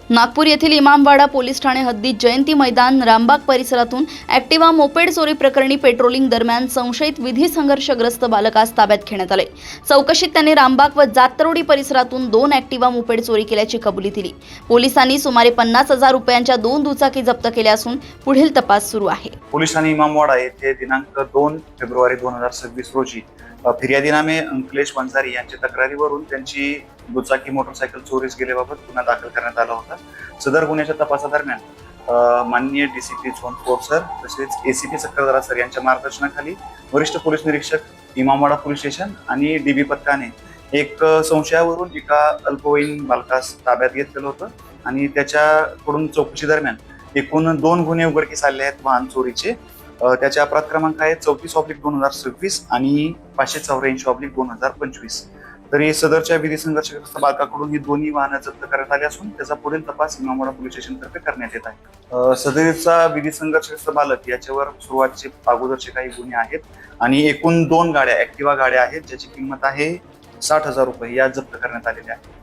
नागपूर येथील इमामवाडा पोलीस ठाणे हद्दीत जयंती मैदान रामबाग परिसरातून ॲक्टिवा मोपेड चोरी प्रकरणी पेट्रोलिंग दरम्यान संशयित विधी संघर्षग्रस्त बालकास ताब्यात घेण्यात आले। चौकशीत त्याने रामबाग व जातरोडी परिसरातून 2 ॲक्टिवा मोपेड चोरी केल्याची कबुली दिली। पोलिसांनी सुमारे 50,000 रुपयांच्या 2 दुचाकी जप्त केल्या असून पुढील तपास सुरू आहे। पोलिसांनी इमामवाडा येथे दिनांक 2 फेब्रुवारी 2026 रोजी फिर्यादीनामे अंकलेश वंजारी यांच्या तक्रारीवरून त्यांची दुचाकी मोटरसायकल चोरीस गेल्याबाबत गुन्हा दाखल करण्यात आला होता। सदर गुन्ह्याच्या तपासादरम्यान माननीय डीसीपी झोन 4 सर तसेच एसीपी चक्रधरा सर यांच्या मार्गदर्शनाखाली वरिष्ठ पोलीस निरीक्षक इमामवाडा पोलीस स्टेशन आणि डीबी पथकाने एक संशयावरून एका अल्पवयीन बालकास ताब्यात घेतलेलं होतं आणि त्याच्याकडून चौकशी दरम्यान एकूण 2 गुन्हे उघडकीस आले आहेत वाहन चोरीचे। त्याचे अपराध क्रमांक आहेत 34/2026 आणि 584/2025। तरी सदरच्या विधी संघर्षग्रस्त बालकाकडून ही दोन्ही वाहनं जप्त करण्यात आली असून त्याचा पुढील तपास इमामवाडा पोलीस स्टेशन तर्फे करण्यात येत आहे। सदरीचा विधी संघर्षग्रस्त बालक याच्यावर सुरुवातीचे अगोदरचे काही गुन्हे आहेत आणि एकूण 2 गाड्या ॲक्टिवा गाड्या आहेत ज्याची किंमत आहे 60,000 रुपये या जप्त करण्यात आलेल्या आहेत।